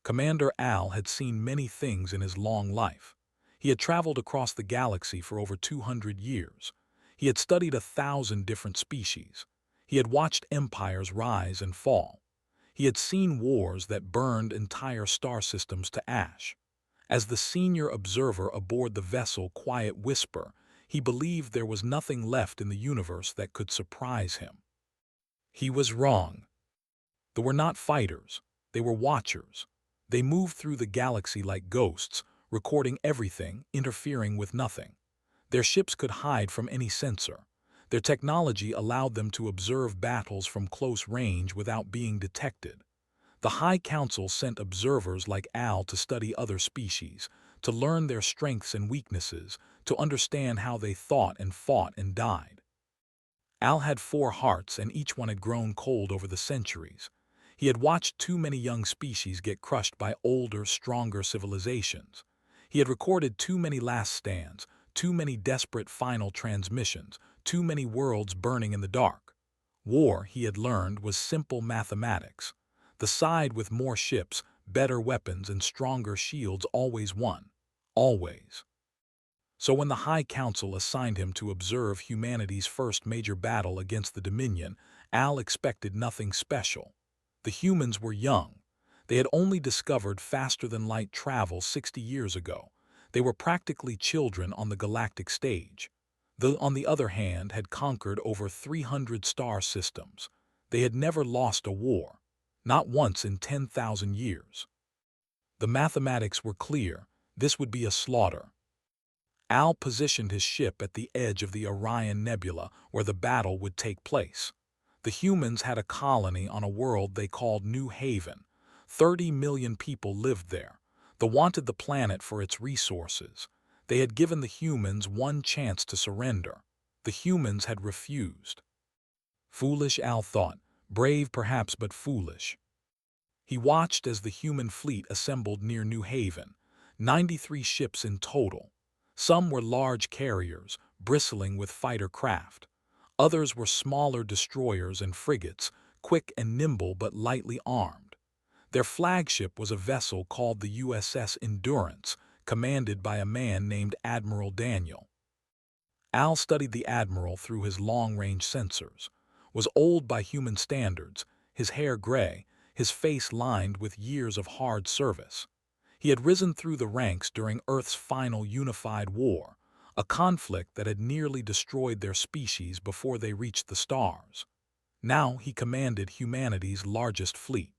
Commander Al had seen many things in his long life. He had traveled across the galaxy for over 200 years. He had studied 1,000 different species. He had watched empires rise and fall. He had seen wars that burned entire star systems to ash. As the senior observer aboard the vessel Quiet Whisper, he believed there was nothing left in the universe that could surprise him. He was wrong. They were not fighters. They were watchers. They moved through the galaxy like ghosts, recording everything, interfering with nothing. Their ships could hide from any sensor. Their technology allowed them to observe battles from close range without being detected. The High Council sent observers like Al to study other species, to learn their strengths and weaknesses, to understand how they thought and fought and died. Al had 4 hearts, and each one had grown cold over the centuries. He had watched too many young species get crushed by older, stronger civilizations. He had recorded too many last stands, too many desperate final transmissions, too many worlds burning in the dark. War, he had learned, was simple mathematics. The side with more ships, better weapons, and stronger shields always won. Always. So when the High Council assigned him to observe humanity's first major battle against the Dominion, Al expected nothing special. The humans were young. They had only discovered faster-than-light travel 60 years ago. They were practically children on the galactic stage. They, on the other hand, had conquered over 300 star systems. They had never lost a war. Not once in 10,000 years. The mathematics were clear. This would be a slaughter. Al positioned his ship at the edge of the Orion Nebula where the battle would take place. The humans had a colony on a world they called New Haven. 30 million people lived there. They wanted the planet for its resources. They had given the humans one chance to surrender. The humans had refused. Foolish, Al thought. Brave perhaps, but foolish. He watched as the human fleet assembled near New Haven. 93 ships in total. Some were large carriers, bristling with fighter craft. Others were smaller destroyers and frigates, quick and nimble but lightly armed. Their flagship was a vessel called the USS Endurance, commanded by a man named Admiral Daniel. Al studied the Admiral through his long-range sensors. Was old by human standards, his hair gray, his face lined with years of hard service. He had risen through the ranks during Earth's final unified war, a conflict that had nearly destroyed their species before they reached the stars. Now he commanded humanity's largest fleet.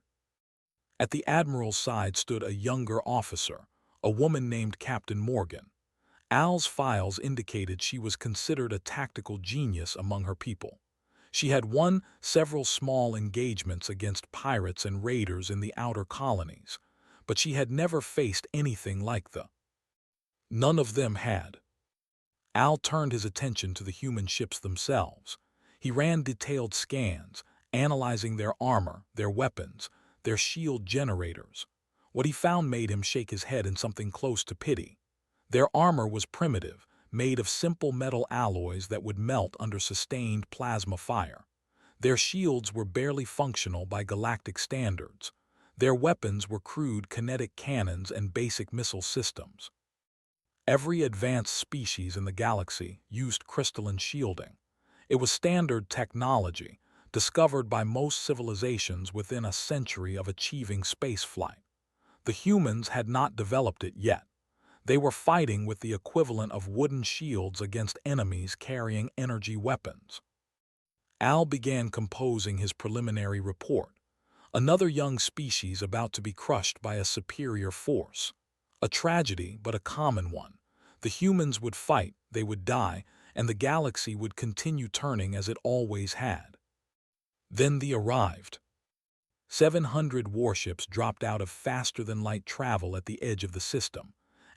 At the Admiral's side stood a younger officer, a woman named Captain Morgan. Al's files indicated she was considered a tactical genius among her people. She had won several small engagements against pirates and raiders in the outer colonies, but she had never faced anything like the. None of them had. Al turned his attention to the human ships themselves. He ran detailed scans, analyzing their armor, their weapons, their shield generators. What he found made him shake his head in something close to pity. Their armor was primitive, made of simple metal alloys that would melt under sustained plasma fire. Their shields were barely functional by galactic standards. Their weapons were crude kinetic cannons and basic missile systems. Every advanced species in the galaxy used crystalline shielding. It was standard technology, discovered by most civilizations within a century of achieving spaceflight. The humans had not developed it yet. They were fighting with the equivalent of wooden shields against enemies carrying energy weapons. Al began composing his preliminary report. Another young species about to be crushed by a superior force. A tragedy, but a common one. The humans would fight, they would die, and the galaxy would continue turning as it always had. Then they arrived. 700 warships dropped out of faster-than-light travel at the edge of the system.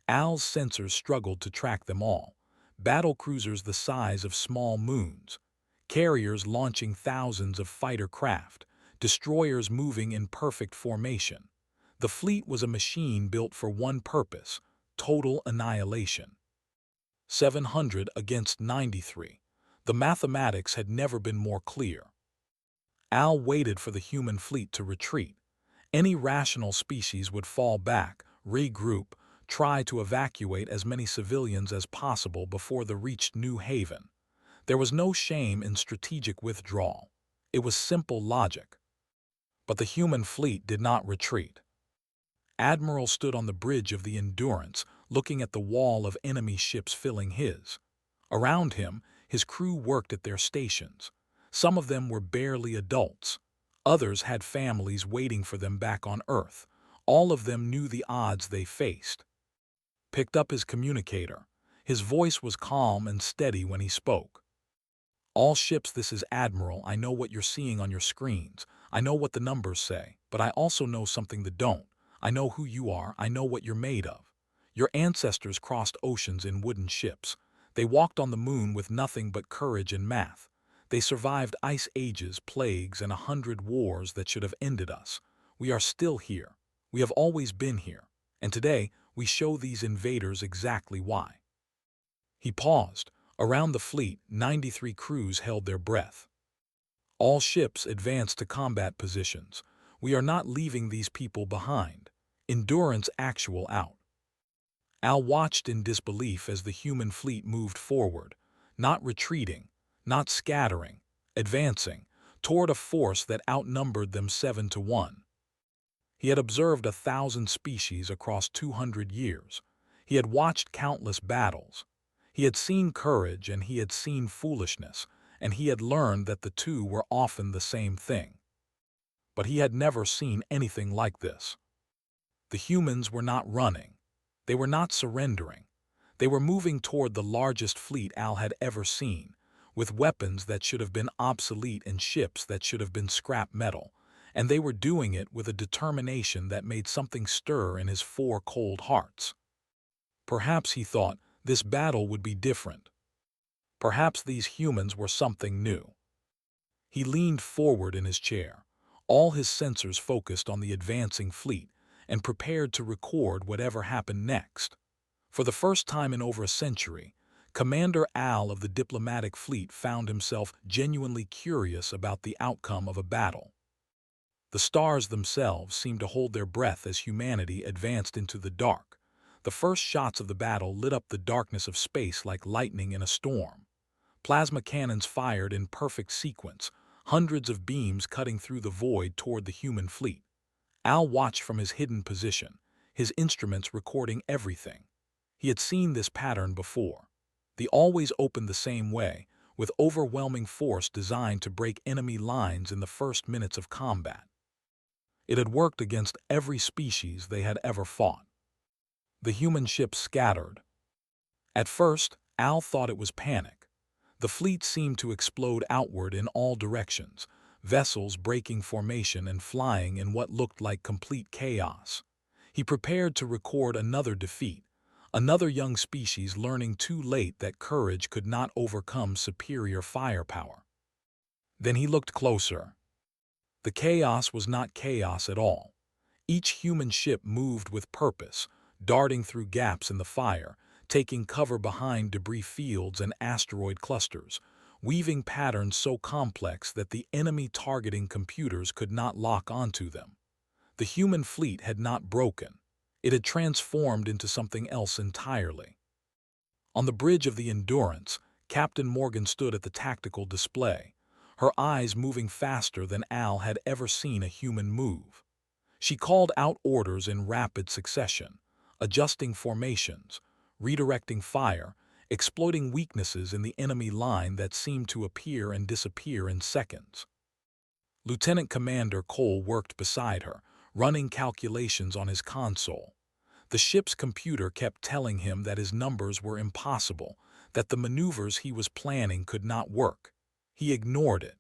Al's sensors struggled to track them all. Battle cruisers the size of small moons. Carriers launching thousands of fighter craft. Destroyers moving in perfect formation. The fleet was a machine built for one purpose: total annihilation. 700 against 93. The mathematics had never been more clear. Al waited for the human fleet to retreat. Any rational species would fall back, regroup, try to evacuate as many civilians as possible before they reached New Haven. There was no shame in strategic withdrawal. It was simple logic. But the human fleet did not retreat. Admiral stood on the bridge of the Endurance, looking at the wall of enemy ships filling his. Around him, his crew worked at their stations. Some of them were barely adults. Others had families waiting for them back on Earth. All of them knew the odds they faced. Picked up his communicator. His voice was calm and steady when he spoke. All ships, this is Admiral. I know what you're seeing on your screens. I know what the numbers say, but I also know something that don't. I know who you are. I know what you're made of. Your ancestors crossed oceans in wooden ships. They walked on the moon with nothing but courage and math. They survived ice ages, plagues, and 100 wars that should have ended us. We are still here. We have always been here. And today, we show these invaders exactly why. He paused. Around the fleet, 93 crews held their breath. All ships advanced to combat positions. We are not leaving these people behind. Endurance actual out. Al watched in disbelief as the human fleet moved forward, not retreating, not scattering, advancing, toward a force that outnumbered them 7-1. He had observed 1,000 species across 200 years. He had watched countless battles. He had seen courage and he had seen foolishness, and he had learned that the two were often the same thing. But he had never seen anything like this. The humans were not running. They were not surrendering. They were moving toward the largest fleet Al had ever seen, with weapons that should have been obsolete and ships that should have been scrap metal, and they were doing it with a determination that made something stir in his 4 cold hearts. Perhaps, he thought, this battle would be different. Perhaps these humans were something new. He leaned forward in his chair, all his sensors focused on the advancing fleet, and prepared to record whatever happened next. For the first time in over a century, Commander Al of the diplomatic fleet found himself genuinely curious about the outcome of a battle. The stars themselves seemed to hold their breath as humanity advanced into the dark. The first shots of the battle lit up the darkness of space like lightning in a storm. Plasma cannons fired in perfect sequence, hundreds of beams cutting through the void toward the human fleet. Al watched from his hidden position, his instruments recording everything. He had seen this pattern before. They always opened the same way, with overwhelming force designed to break enemy lines in the first minutes of combat. It had worked against every species they had ever fought. The human ships scattered. At first, Al thought it was panic. The fleet seemed to explode outward in all directions, vessels breaking formation and flying in what looked like complete chaos. He prepared to record another defeat, another young species learning too late that courage could not overcome superior firepower. Then he looked closer. The chaos was not chaos at all. Each human ship moved with purpose, darting through gaps in the fire, taking cover behind debris fields and asteroid clusters, weaving patterns so complex that the enemy targeting computers could not lock onto them. The human fleet had not broken. It had transformed into something else entirely. On the bridge of the Endurance, Captain Morgan stood at the tactical display, her eyes moving faster than Al had ever seen a human move. She called out orders in rapid succession, adjusting formations, redirecting fire, exploiting weaknesses in the enemy line that seemed to appear and disappear in seconds. Lieutenant Commander Cole worked beside her, running calculations on his console. The ship's computer kept telling him that his numbers were impossible, that the maneuvers he was planning could not work. He ignored it.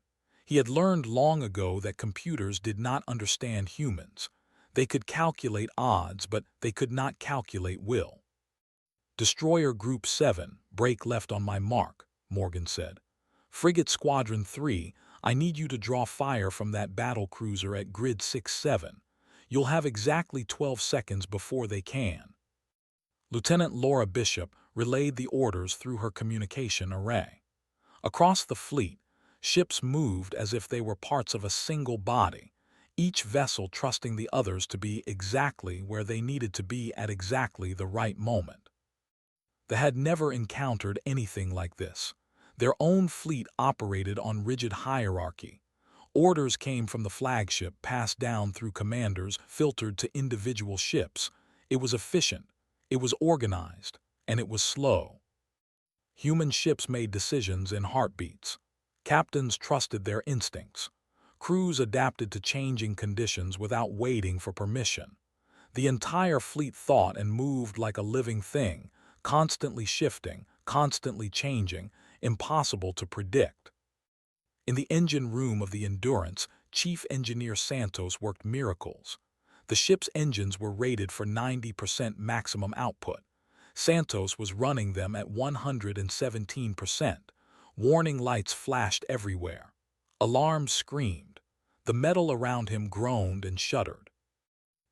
He had learned long ago that computers did not understand humans. They could calculate odds, but they could not calculate will. Destroyer Group 7, break left on my mark, Morgan said. Frigate Squadron 3, I need you to draw fire from that battle cruiser at grid 6-7. You'll have exactly 12 seconds before they can. Lieutenant Laura Bishop relayed the orders through her communication array. Across the fleet, ships moved as if they were parts of a single body. each vessel trusting the others to be exactly where they needed to be at exactly the right moment. They had never encountered anything like this. Their own fleet operated on rigid hierarchy. Orders came from the flagship, passed down through commanders, filtered to individual ships. It was efficient, it was organized, and it was slow. Human ships made decisions in heartbeats. Captains trusted their instincts. Crews adapted to changing conditions without waiting for permission. The entire fleet thought and moved like a living thing, constantly shifting, constantly changing, impossible to predict. In the engine room of the Endurance, Chief Engineer Santos worked miracles. The ship's engines were rated for 90% maximum output. Santos was running them at 117%. Warning lights flashed everywhere. Alarms screamed. The metal around him groaned and shuddered.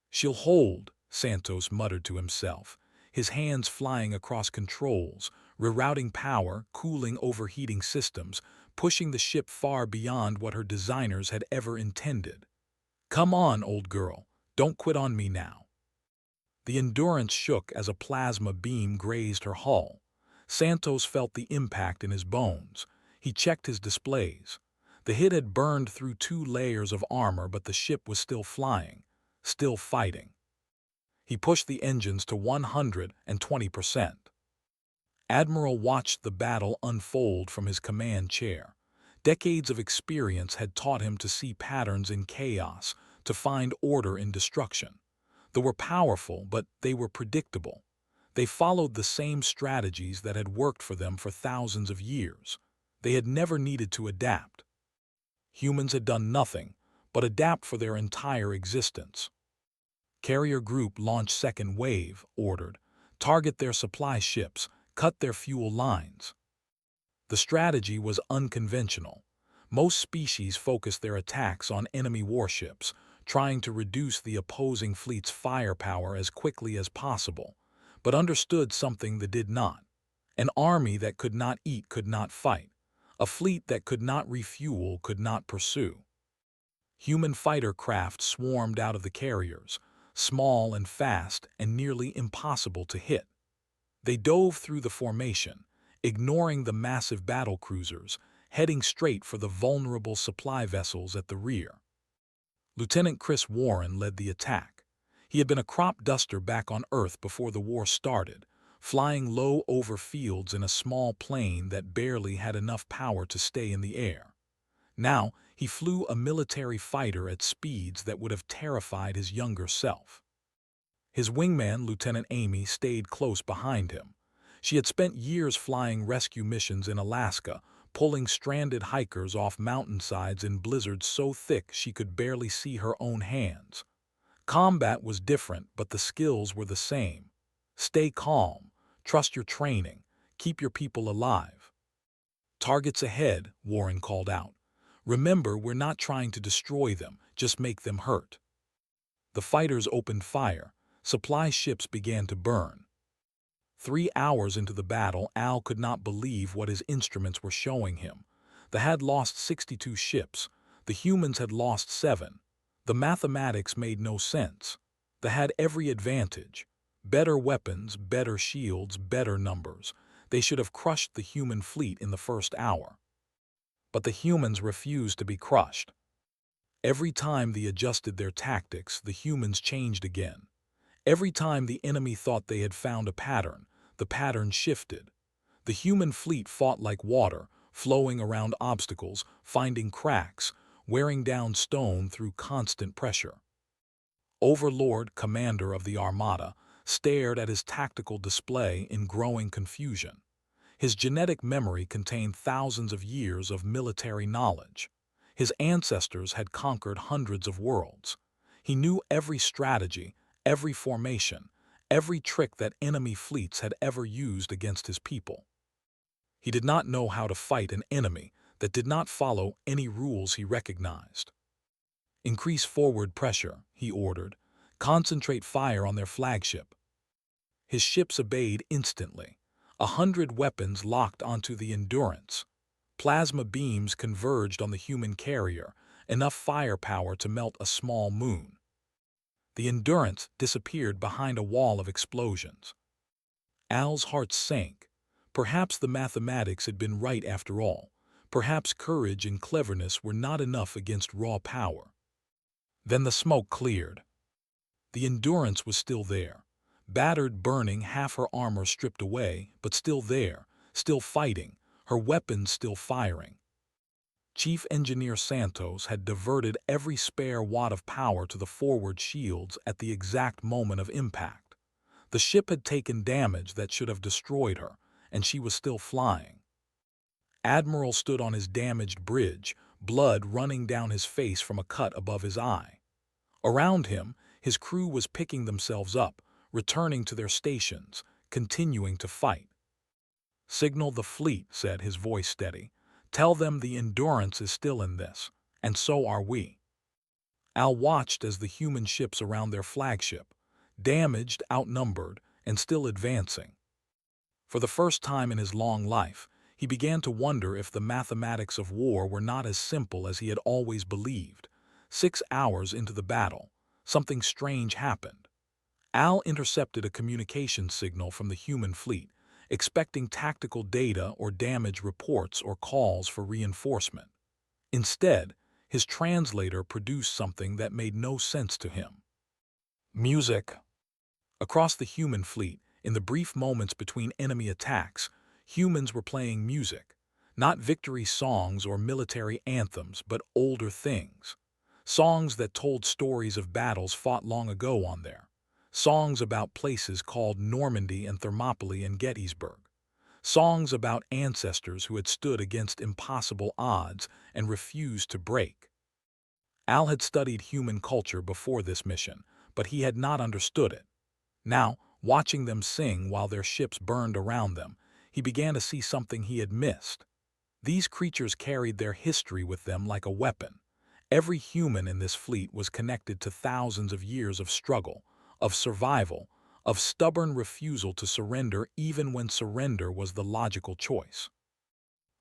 "She'll hold," Santos muttered to himself, his hands flying across controls, rerouting power, cooling overheating systems, pushing the ship far beyond what her designers had ever intended. "Come on, old girl, don't quit on me now." The Endurance shook as a plasma beam grazed her hull. Santos felt the impact in his bones. He checked his displays. The hit had burned through 2 layers of armor, but the ship was still flying, still fighting. He pushed the engines to 120%. Admiral watched the battle unfold from his command chair. Decades of experience had taught him to see patterns in chaos, to find order in destruction. They were powerful, but they were predictable. They followed the same strategies that had worked for them for thousands of years. They had never needed to adapt. Humans had done nothing but adapt for their entire existence. Carrier Group launch second wave, ordered. Target their supply ships, cut their fuel lines. The strategy was unconventional. Most species focused their attacks on enemy warships, trying to reduce the opposing fleet's firepower as quickly as possible, but understood something that did not. An army that could not eat could not fight. A fleet that could not refuel could not pursue. Human fighter craft swarmed out of the carriers, small and fast and nearly impossible to hit. They dove through the formation, ignoring the massive battlecruisers, heading straight for the vulnerable supply vessels at the rear. Lieutenant Chris Warren led the attack. He had been a crop duster back on Earth before the war started, flying low over fields in a small plane that barely had enough power to stay in the air. Now, he flew a military fighter at speeds that would have terrified his younger self. His wingman, Lieutenant Amy, stayed close behind him. She had spent years flying rescue missions in Alaska, pulling stranded hikers off mountainsides in blizzards so thick she could barely see her own hands. Combat was different, but the skills were the same. Stay calm, trust your training, keep your people alive. "Targets ahead," Warren called out. "Remember, we're not trying to destroy them, just make them hurt." The fighters opened fire. Supply ships began to burn. 3 hours into the battle, Al could not believe what his instruments were showing him. They had lost 62 ships. The humans had lost 7. The mathematics made no sense. They had every advantage. Better weapons, better shields, better numbers. They should have crushed the human fleet in the first hour. But the humans refused to be crushed. Every time they adjusted their tactics, the humans changed again. Every time the enemy thought they had found a pattern, the pattern shifted. The human fleet fought like water, flowing around obstacles, finding cracks, wearing down stone through constant pressure. Overlord, commander of the Armada, stared at his tactical display in growing confusion. His genetic memory contained thousands of years of military knowledge. His ancestors had conquered hundreds of worlds. He knew every strategy, every formation, every trick that enemy fleets had ever used against his people. He did not know how to fight an enemy that did not follow any rules he recognized. "Increase forward pressure," he ordered. "Concentrate fire on their flagship." His ships obeyed instantly. 100 weapons locked onto the Endurance. Plasma beams converged on the human carrier, enough firepower to melt a small moon. The Endurance disappeared behind a wall of explosions. Al's heart sank. Perhaps the mathematics had been right after all. Perhaps courage and cleverness were not enough against raw power. Then the smoke cleared. The Endurance was still there. Battered, burning, half her armor stripped away, but still there, still fighting, her weapons still firing. Chief Engineer Santos had diverted every spare watt of power to the forward shields at the exact moment of impact. The ship had taken damage that should have destroyed her, and she was still flying. Admiral stood on his damaged bridge, blood running down his face from a cut above his eye. Around him, his crew was picking themselves up, returning to their stations, continuing to fight. "Signal the fleet," said, his voice steady. "Tell them the Endurance is still in this, and so are we." Al watched as the human ships around their flagship, damaged, outnumbered, and still advancing. For the first time in his long life, he began to wonder if the mathematics of war were not as simple as he had always believed. 6 hours into the battle, something strange happened. Al intercepted a communication signal from the human fleet, expecting tactical data or damage reports or calls for reinforcement. Instead, his translator produced something that made no sense to him. Music. Across the human fleet, in the brief moments between enemy attacks, humans were playing music. Not victory songs or military anthems, but older things. Songs that told stories of battles fought long ago on there. Songs about places called Normandy and Thermopylae and Gettysburg. Songs about ancestors who had stood against impossible odds and refused to break. Al had studied human culture before this mission, but he had not understood it. Now, watching them sing while their ships burned around them, he began to see something he had missed. These creatures carried their history with them like a weapon. Every human in this fleet was connected to thousands of years of struggle, of survival, of stubborn refusal to surrender even when surrender was the logical choice.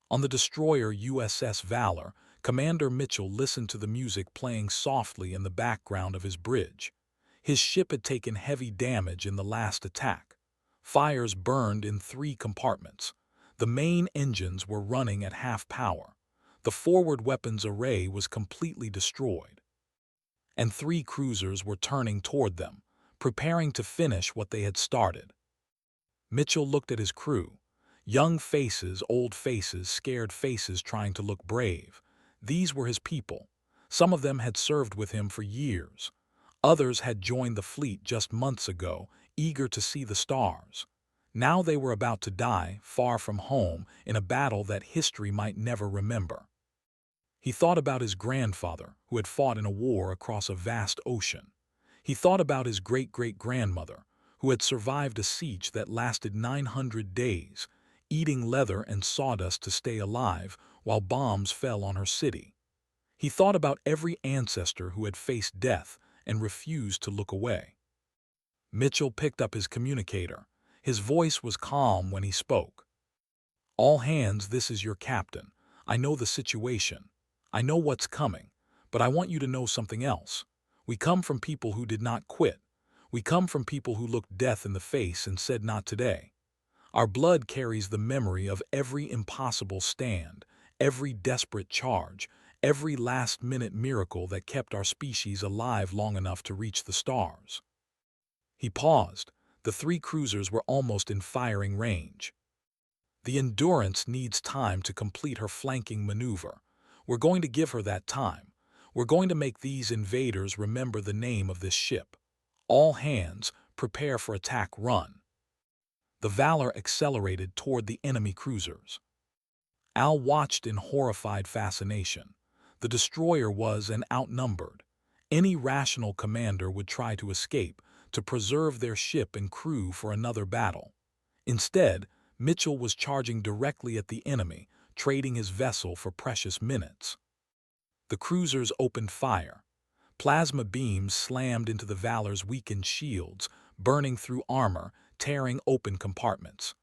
On the destroyer USS Valor, Commander Mitchell listened to the music playing softly in the background of his bridge. His ship had taken heavy damage in the last attack. Fires burned in 3 compartments. The main engines were running at half power. The forward weapons array was completely destroyed. And 3 cruisers were turning toward them, preparing to finish what they had started. Mitchell looked at his crew. Young faces, old faces, scared faces trying to look brave. These were his people. Some of them had served with him for years. Others had joined the fleet just months ago, eager to see the stars. Now they were about to die, far from home, in a battle that history might never remember. He thought about his grandfather, who had fought in a war across a vast ocean. He thought about his great-great-grandmother, who had survived a siege that lasted 900 days, eating leather and sawdust to stay alive while bombs fell on her city. He thought about every ancestor who had faced death and refused to look away. Mitchell picked up his communicator. His voice was calm when he spoke. "All hands, this is your captain. I know the situation. I know what's coming, but I want you to know something else. We come from people who did not quit. We come from people who looked death in the face and said not today. Our blood carries the memory of every impossible stand, every desperate charge, every last-minute miracle that kept our species alive long enough to reach the stars." He paused. The 3 cruisers were almost in firing range. "The Endurance needs time to complete her flanking maneuver. We're going to give her that time. We're going to make these invaders remember the name of this ship. All hands, prepare for attack run." The Valor accelerated toward the enemy cruisers. Al watched in horrified fascination. The destroyer was outnumbered. Any rational commander would try to escape, to preserve their ship and crew for another battle. Instead, Mitchell was charging directly at the enemy, trading his vessel for precious minutes. The cruisers opened fire. Plasma beams slammed into the Valor's weakened shields, burning through armor, tearing open compartments.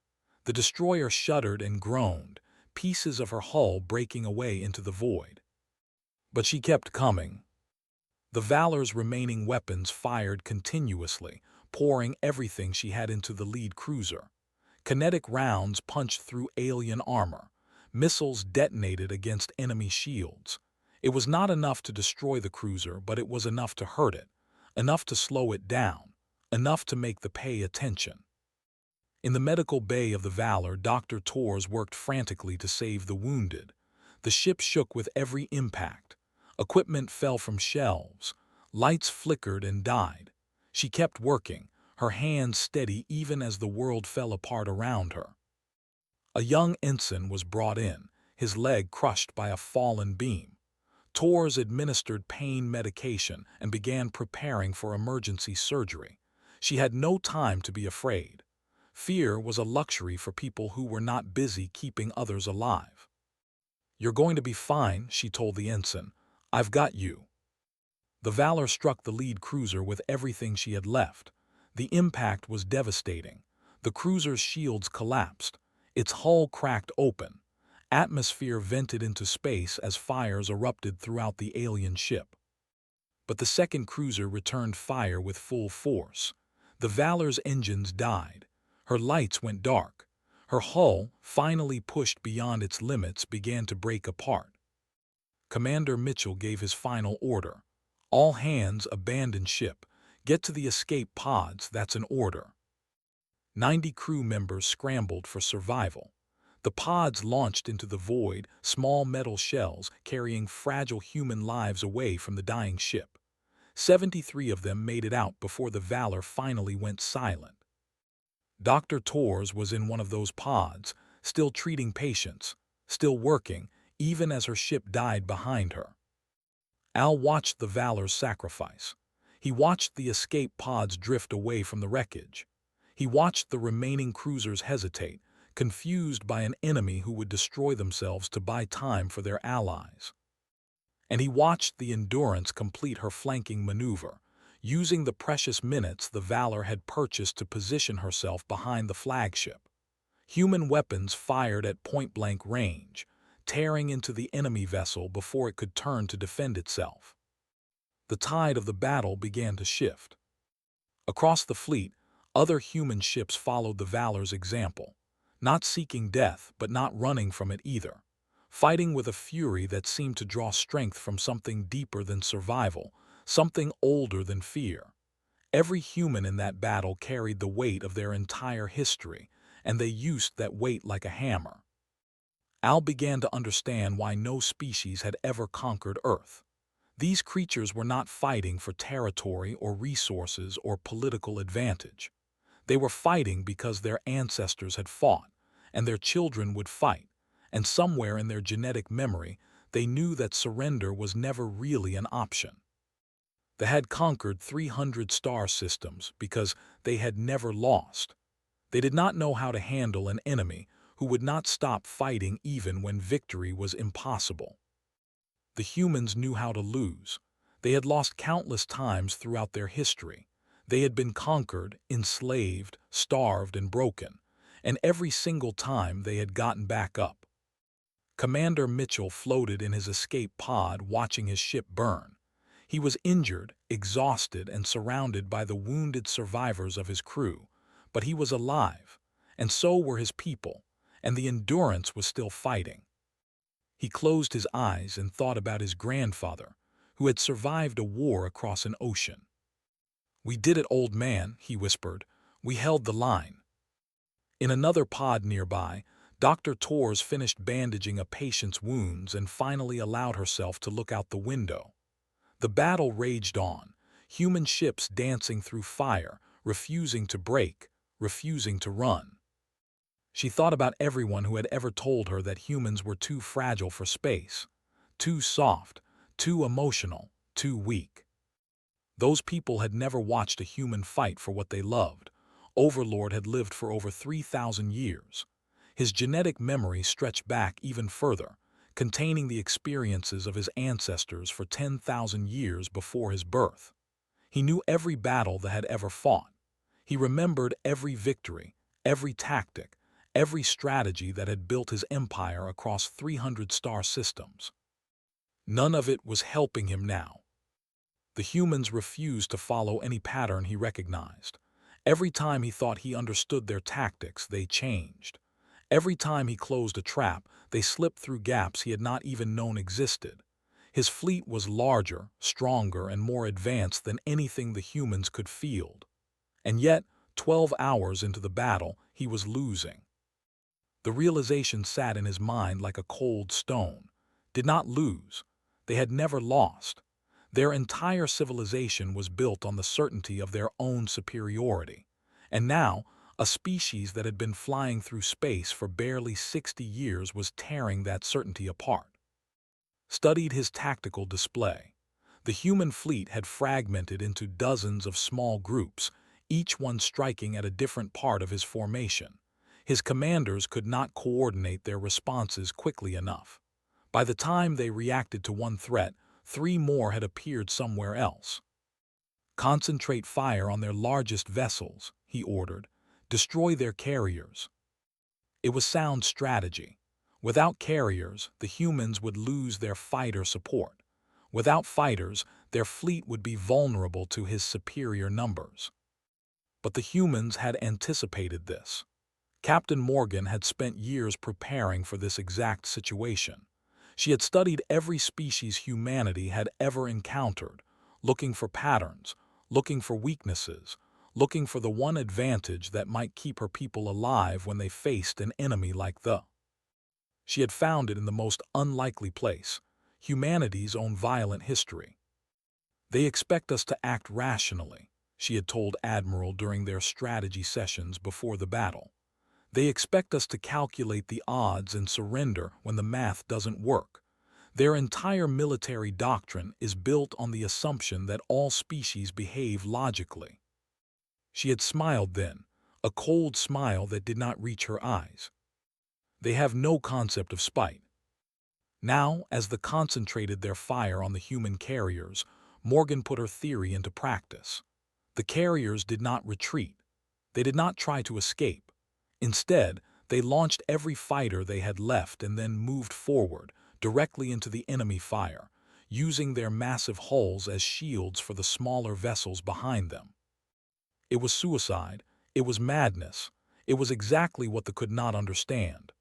The destroyer shuddered and groaned, pieces of her hull breaking away into the void. But she kept coming. The Valor's remaining weapons fired continuously, pouring everything she had into the lead cruiser. Kinetic rounds punched through alien armor. Missiles detonated against enemy shields. It was not enough to destroy the cruiser, but it was enough to hurt it, enough to slow it down, enough to make the pay attention. In the medical bay of the Valor, Dr. Torres worked frantically to save the wounded. The ship shook with every impact. Equipment fell from shelves. Lights flickered and died. She kept working, her hands steady even as the world fell apart around her. A young ensign was brought in, his leg crushed by a fallen beam. Torres administered pain medication and began preparing for emergency surgery. She had no time to be afraid. Fear was a luxury for people who were not busy keeping others alive. "You're going to be fine," she told the ensign. "I've got you." The Valor struck the lead cruiser with everything she had left. The impact was devastating. The cruiser's shields collapsed. Its hull cracked open. Atmosphere vented into space as fires erupted throughout the alien ship. But the second cruiser returned fire with full force. The Valor's engines died. Her lights went dark. Her hull, finally pushed beyond its limits, began to break apart. Commander Mitchell gave his final order. "All hands abandon ship. Get to the escape pods, that's an order." 90 crew members scrambled for survival. The pods launched into the void, small metal shells carrying fragile human lives away from the dying ship. 73 of them made it out before the Valor finally went silent. Dr. Torres was in one of those pods, still treating patients, still working, even as her ship died behind her. Al watched the Valor's sacrifice. He watched the escape pods drift away from the wreckage. He watched the remaining cruisers hesitate, confused by an enemy who would destroy themselves to buy time for their allies. And he watched the Endurance complete her flanking maneuver, using the precious minutes the Valor had purchased to position herself behind the flagship. Human weapons fired at point-blank range, tearing into the enemy vessel before it could turn to defend itself. The tide of the battle began to shift. Across the fleet, other human ships followed the Valor's example, not seeking death but not running from it either, fighting with a fury that seemed to draw strength from something deeper than survival, something older than fear. Every human in that battle carried the weight of their entire history, and they used that weight like a hammer. Al began to understand why no species had ever conquered Earth. These creatures were not fighting for territory or resources or political advantage. They were fighting because their ancestors had fought, and their children would fight, and somewhere in their genetic memory, they knew that surrender was never really an option. They had conquered 300 star systems because they had never lost. They did not know how to handle an enemy who would not stop fighting even when victory was impossible. The humans knew how to lose. They had lost countless times throughout their history. They had been conquered, enslaved, starved, and broken, and every single time they had gotten back up. Commander Mitchell floated in his escape pod watching his ship burn. He was injured, exhausted, and surrounded by the wounded survivors of his crew, but he was alive, and so were his people, and the Endurance was still fighting. He closed his eyes and thought about his grandfather, who had survived a war across an ocean. "We did it, old man," he whispered. "We held the line." In another pod nearby, Dr. Torres finished bandaging a patient's wounds and finally allowed herself to look out the window. The battle raged on, human ships dancing through fire, refusing to break, refusing to run. She thought about everyone who had ever told her that humans were too fragile for space, too soft, too emotional, too weak. Those people had never watched a human fight for what they loved. Overlord had lived for over 3,000 years. His genetic memory stretched back even further, containing the experiences of his ancestors for 10,000 years before his birth. He knew every battle that had ever fought. He remembered every victory, every tactic, every strategy that had built his empire across 300 star systems. None of it was helping him now. The humans refused to follow any pattern he recognized. Every time he thought he understood their tactics, they changed. Every time he closed a trap, they slipped through gaps he had not even known existed. His fleet was larger, stronger, and more advanced than anything the humans could field. And yet, 12 hours into the battle, he was losing. The realization sat in his mind like a cold stone. Did not lose. They had never lost. Their entire civilization was built on the certainty of their own superiority. And now, a species that had been flying through space for barely 60 years was tearing that certainty apart. Studied his tactical display. The human fleet had fragmented into dozens of small groups, each one striking at a different part of his formation. His commanders could not coordinate their responses quickly enough. By the time they reacted to one threat, 3 more had appeared somewhere else. Concentrate fire on their largest vessels, he ordered. Destroy their carriers. It was sound strategy. Without carriers, the humans would lose their fighter support. Without fighters, their fleet would be vulnerable to his superior numbers. But the humans had anticipated this. Captain Morgan had spent years preparing for this exact situation. She had studied every species humanity had ever encountered, looking for patterns, looking for weaknesses, looking for the one advantage that might keep her people alive when they faced an enemy like the. She had found it in the most unlikely place, humanity's own violent history. They expect us to act rationally, she had told Admiral during their strategy sessions before the battle. They expect us to calculate the odds and surrender when the math doesn't work. Their entire military doctrine is built on the assumption that all species behave logically. She had smiled then, a cold smile that did not reach her eyes. They have no concept of spite. Now, as they concentrated their fire on the human carriers, Morgan put her theory into practice. The carriers did not retreat. They did not try to escape. Instead, they launched every fighter they had left and then moved forward, directly into the enemy fire, using their massive hulls as shields for the smaller vessels behind them. It was suicide. It was madness. It was exactly what they could not understand.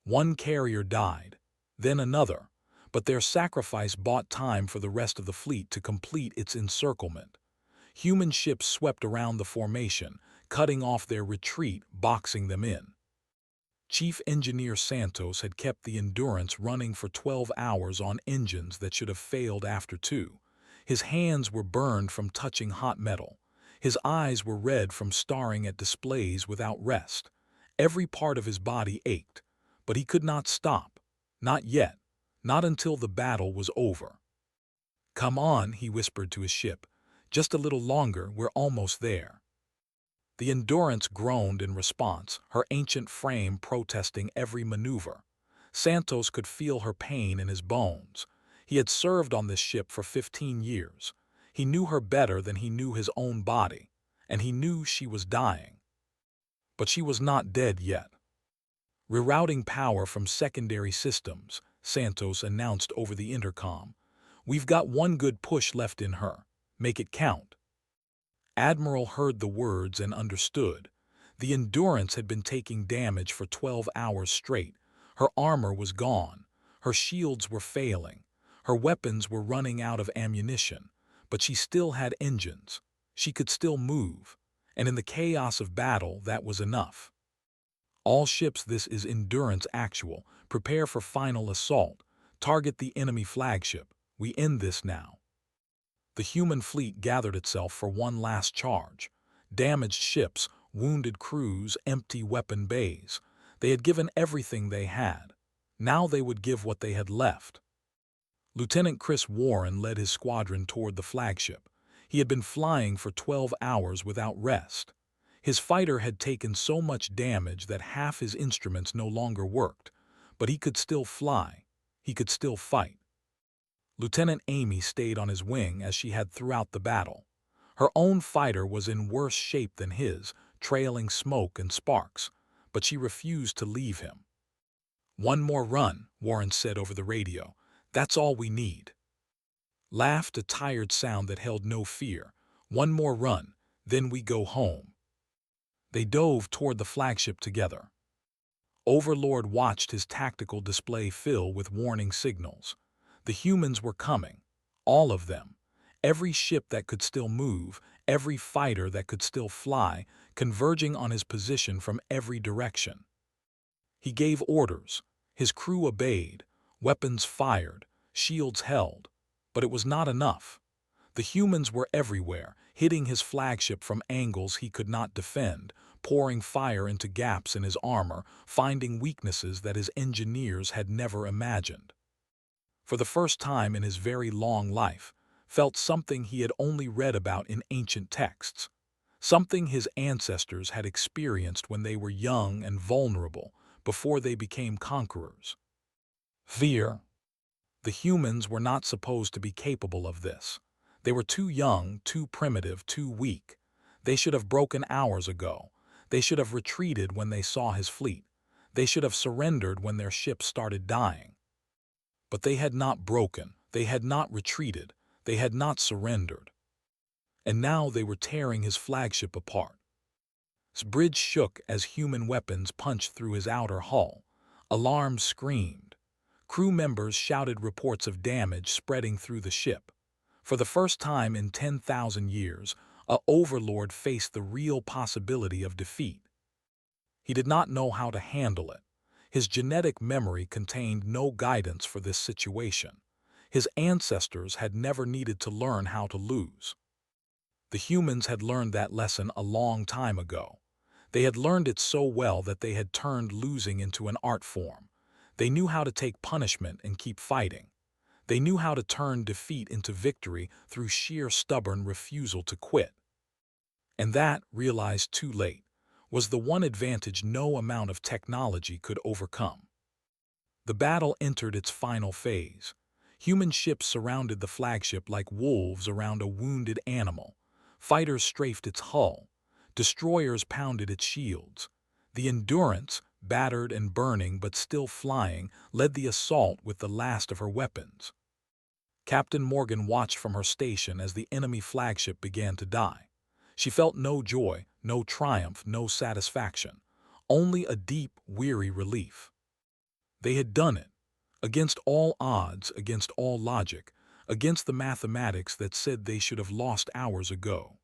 One carrier died, then another, but their sacrifice bought time for the rest of the fleet to complete its encirclement. Human ships swept around the formation, cutting off their retreat, boxing them in. Chief Engineer Santos had kept the Endurance running for 12 hours on engines that should have failed after 2. His hands were burned from touching hot metal. His eyes were red from staring at displays without rest. Every part of his body ached, but he could not stop. Not yet. Not until the battle was over. "Come on," he whispered to his ship. "Just a little longer, we're almost there." The Endurance groaned in response, her ancient frame protesting every maneuver. Santos could feel her pain in his bones. He had served on this ship for 15 years. He knew her better than he knew his own body, and he knew she was dying. But she was not dead yet. "Rerouting power from secondary systems," Santos announced over the intercom. "We've got one good push left in her. Make it count." Admiral heard the words and understood. The Endurance had been taking damage for 12 hours straight. Her armor was gone. Her shields were failing. Her weapons were running out of ammunition. But she still had engines. She could still move. And in the chaos of battle, that was enough. "All ships, this is Endurance Actual. Prepare for final assault. Target the enemy flagship. We end this now." The human fleet gathered itself for one last charge. Damaged ships, wounded crews, empty weapon bays. They had given everything they had. Now they would give what they had left. Lieutenant Chris Warren led his squadron toward the flagship. He had been flying for 12 hours without rest. His fighter had taken so much damage that half his instruments no longer worked, but he could still fly. He could still fight. Lieutenant Amy stayed on his wing as she had throughout the battle. Her own fighter was in worse shape than his, trailing smoke and sparks, but she refused to leave him. "One more run," Warren said over the radio. That's all we need. Laughed a tired sound that held no fear. One more run, then we go home. They dove toward the flagship together. Overlord watched his tactical display fill with warning signals. The humans were coming. All of them. Every ship that could still move, every fighter that could still fly, converging on his position from every direction. He gave orders. His crew obeyed. Weapons fired. Shields held. But it was not enough. The humans were everywhere, hitting his flagship from angles he could not defend, pouring fire into gaps in his armor, finding weaknesses that his engineers had never imagined. For the first time in his very long life, felt something he had only read about in ancient texts, something his ancestors had experienced when they were young and vulnerable, before they became conquerors. Fear. The humans were not supposed to be capable of this. They were too young, too primitive, too weak. They should have broken hours ago. They should have retreated when they saw his fleet. They should have surrendered when their ships started dying. But they had not broken. They had not retreated. They had not surrendered. And now they were tearing his flagship apart. His bridge shook as human weapons punched through his outer hull. Alarms screamed. Crew members shouted reports of damage spreading through the ship. For the first time in 10,000 years, a overlord faced the real possibility of defeat. He did not know how to handle it. His genetic memory contained no guidance for this situation. His ancestors had never needed to learn how to lose. The humans had learned that lesson a long time ago. They had learned it so well that they had turned losing into an art form. They knew how to take punishment and keep fighting. They knew how to turn defeat into victory through sheer stubborn refusal to quit. And that, realized too late, was the one advantage no amount of technology could overcome. The battle entered its final phase. Human ships surrounded the flagship like wolves around a wounded animal. Fighters strafed its hull. Destroyers pounded its shields. The Endurance, battered and burning but still flying, led the assault with the last of her weapons. Captain Morgan watched from her station as the enemy flagship began to die. She felt no joy, no triumph, no satisfaction, only a deep, weary relief. They had done it, against all odds, against all logic, against the mathematics that said they should have lost hours ago.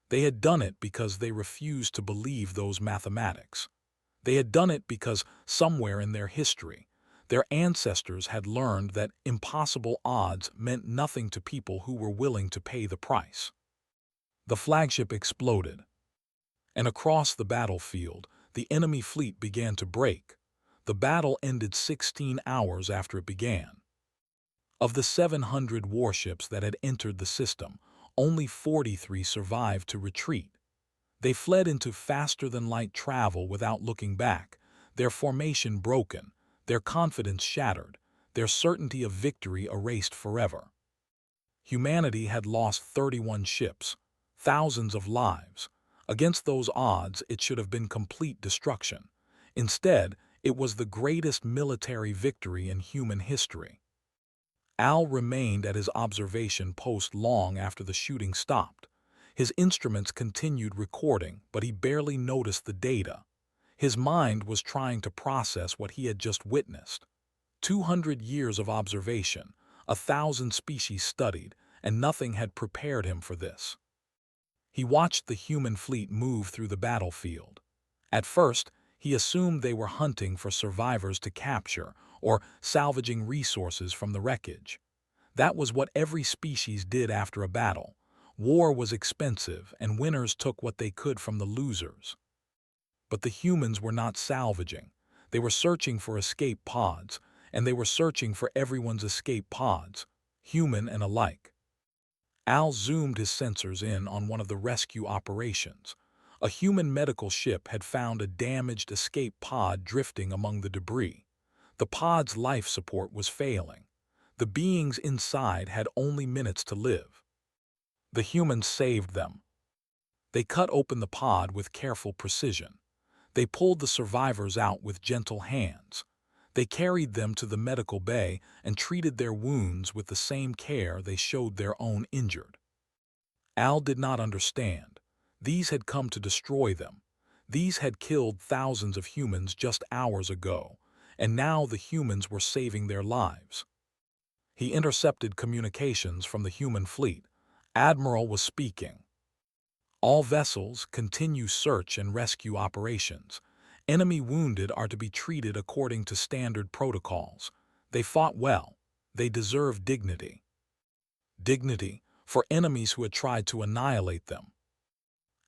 They had done it because they refused to believe those mathematics. They had done it because somewhere in their history, their ancestors had learned that impossible odds meant nothing to people who were willing to pay the price. The flagship exploded, and across the battlefield, the enemy fleet began to break. The battle ended 16 hours after it began. Of the 700 warships that had entered the system, only 43 survived to retreat. They fled into faster-than-light travel without looking back, their formation broken, their confidence shattered, their certainty of victory erased forever. Humanity had lost 31 ships, thousands of lives. Against those odds, it should have been complete destruction. Instead, it was the greatest military victory in human history. Al remained at his observation post long after the shooting stopped. His instruments continued recording, but he barely noticed the data. His mind was trying to process what he had just witnessed. 200 years of observation, 1,000 species studied, and nothing had prepared him for this. He watched the human fleet move through the battlefield. At first, he assumed they were hunting for survivors to capture or salvaging resources from the wreckage. That was what every species did after a battle. War was expensive, and winners took what they could from the losers. But the humans were not salvaging. They were searching for escape pods, and they were searching for everyone's escape pods, human and alike. Al zoomed his sensors in on one of the rescue operations. A human medical ship had found a damaged escape pod drifting among the debris. The pod's life support was failing. The beings inside had only minutes to live. The humans saved them. They cut open the pod with careful precision. They pulled the survivors out with gentle hands. They carried them to the medical bay and treated their wounds with the same care they showed their own injured. Al did not understand. These had come to destroy them. These had killed thousands of humans just hours ago, and now the humans were saving their lives. He intercepted communications from the human fleet. Admiral was speaking. All vessels continue search and rescue operations. Enemy wounded are to be treated according to standard protocols. They fought well. They deserve dignity. Dignity for enemies who had tried to annihilate them.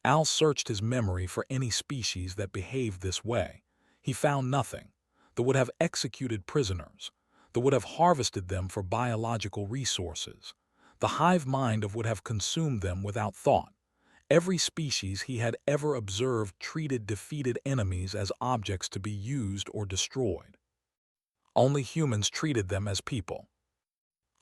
Al searched his memory for any species that behaved this way. He found nothing. That would have executed prisoners. That would have harvested them for biological resources. The hive mind of would have consumed them without thought. Every species he had ever observed treated defeated enemies as objects to be used or destroyed. Only humans treated them as people.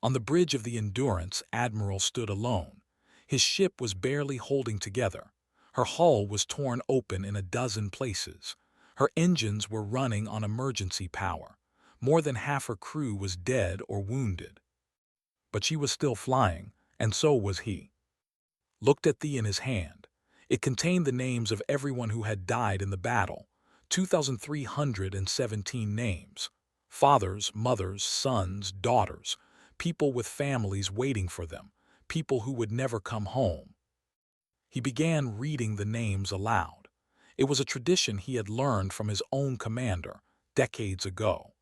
On the bridge of the Endurance, Admiral stood alone. His ship was barely holding together. Her hull was torn open in a dozen places. Her engines were running on emergency power. More than half her crew was dead or wounded. But she was still flying, and so was he. Looked at the in his hand. It contained the names of everyone who had died in the battle, 2,317 names. Fathers, mothers, sons, daughters, people with families waiting for them, people who would never come home. He began reading the names aloud. It was a tradition he had learned from his own commander, decades ago.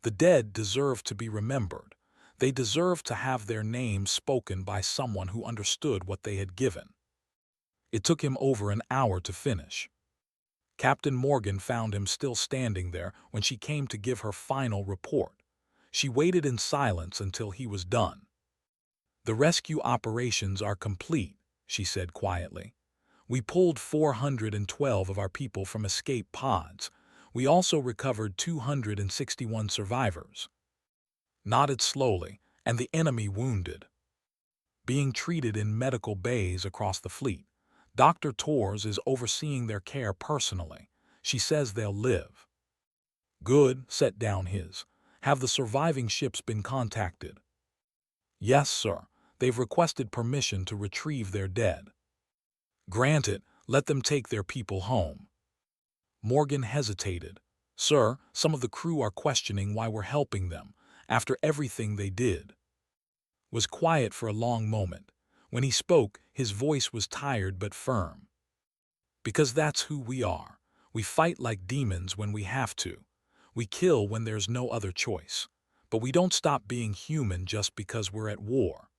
The dead deserved to be remembered. They deserved to have their names spoken by someone who understood what they had given. It took him over an hour to finish. Captain Morgan found him still standing there when she came to give her final report. She waited in silence until he was done. "The rescue operations are complete," she said quietly. "We pulled 412 of our people from escape pods. We also recovered 261 survivors." Nodded slowly, and the enemy wounded. Being treated in medical bays across the fleet. Dr. Torres is overseeing their care personally. She says they'll live. Good, set down his. Have the surviving ships been contacted? Yes, sir. They've requested permission to retrieve their dead. Granted, let them take their people home. Morgan hesitated. Sir, some of the crew are questioning why we're helping them, after everything they did. Was quiet for a long moment. When he spoke, his voice was tired but firm. Because that's who we are. We fight like demons when we have to. We kill when there's no other choice. But we don't stop being human just because we're at war.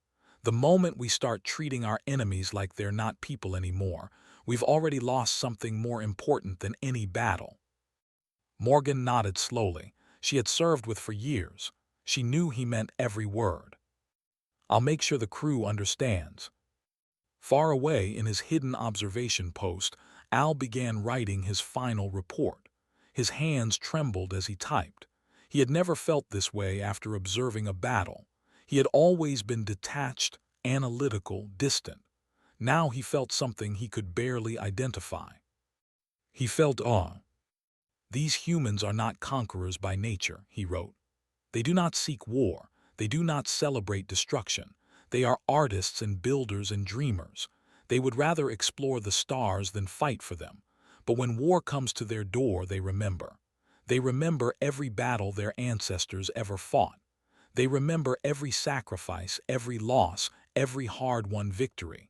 The moment we start treating our enemies like they're not people anymore, we've already lost something more important than any battle. Morgan nodded slowly. She had served with for years. She knew he meant every word. I'll make sure the crew understands. Far away in his hidden observation post, Al began writing his final report. His hands trembled as he typed. He had never felt this way after observing a battle. He had always been detached, analytical, distant. Now he felt something he could barely identify. He felt awe. These humans are not conquerors by nature, he wrote. They do not seek war. They do not celebrate destruction. They are artists and builders and dreamers. They would rather explore the stars than fight for them. But when war comes to their door, they remember. They remember every battle their ancestors ever fought. They remember every sacrifice, every loss, every hard-won victory.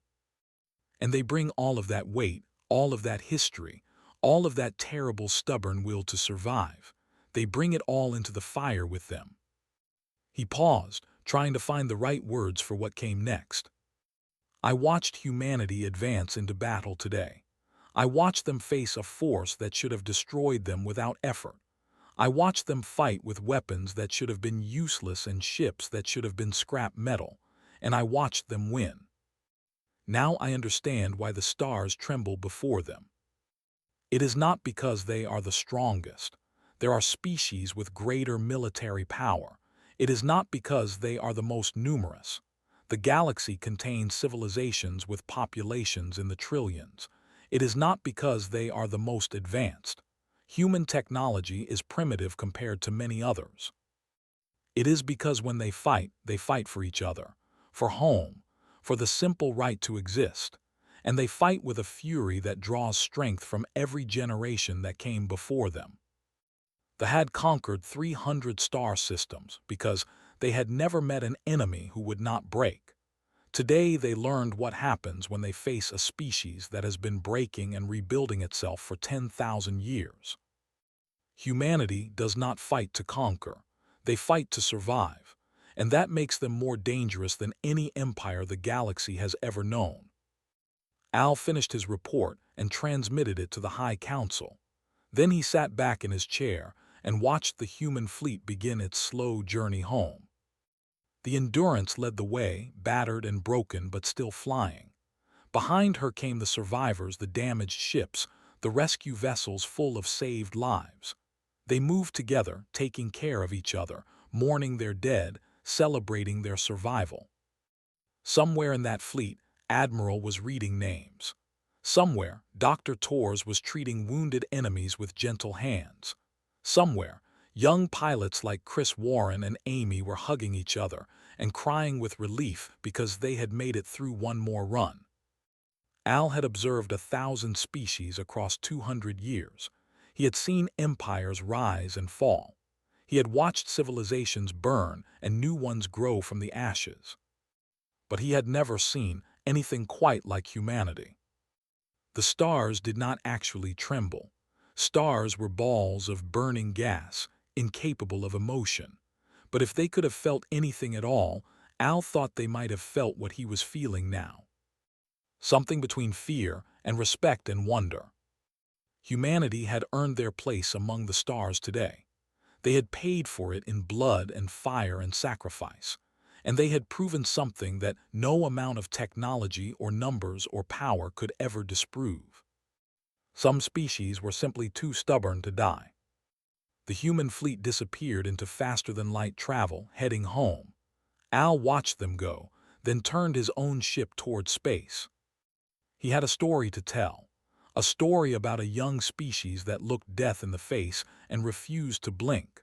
And they bring all of that weight, all of that history, all of that terrible stubborn will to survive. They bring it all into the fire with them. He paused, trying to find the right words for what came next. I watched humanity advance into battle today. I watched them face a force that should have destroyed them without effort. I watched them fight with weapons that should have been useless and ships that should have been scrap metal, and I watched them win. Now I understand why the stars tremble before them. It is not because they are the strongest. There are species with greater military power. It is not because they are the most numerous. The galaxy contains civilizations with populations in the trillions. It is not because they are the most advanced. human technology is primitive compared to many others. It is because when they fight for each other, for home, for the simple right to exist, and they fight with a fury that draws strength from every generation that came before them. They had conquered 300 star systems because they had never met an enemy who would not break. Today they learned what happens when they face a species that has been breaking and rebuilding itself for 10,000 years. Humanity does not fight to conquer, they fight to survive, and that makes them more dangerous than any empire the galaxy has ever known. Al finished his report and transmitted it to the High Council. Then he sat back in his chair and watched the human fleet begin its slow journey home. The Endurance led the way, battered and broken but still flying. Behind her came the survivors, the damaged ships, the rescue vessels full of saved lives. They moved together, taking care of each other, mourning their dead, celebrating their survival. Somewhere in that fleet, Admiral was reading names. Somewhere, Dr. Torres was treating wounded enemies with gentle hands. Somewhere, young pilots like Chris Warren and Amy were hugging each other and crying with relief because they had made it through one more run. Al had observed 1,000 species across 200 years. He had seen empires rise and fall. He had watched civilizations burn and new ones grow from the ashes. But he had never seen anything quite like humanity. The stars did not actually tremble. Stars were balls of burning gas, incapable of emotion. But if they could have felt anything at all, Al thought they might have felt what he was feeling now. Something between fear and respect and wonder. Humanity had earned their place among the stars today. They had paid for it in blood and fire and sacrifice. And they had proven something that no amount of technology or numbers or power could ever disprove. Some species were simply too stubborn to die. The human fleet disappeared into faster-than-light travel, heading home. Al watched them go, then turned his own ship toward space. He had a story to tell, a story about a young species that looked death in the face and refused to blink.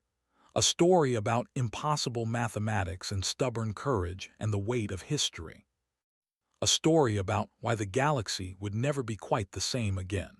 A story about impossible mathematics and stubborn courage and the weight of history. A story about why the galaxy would never be quite the same again.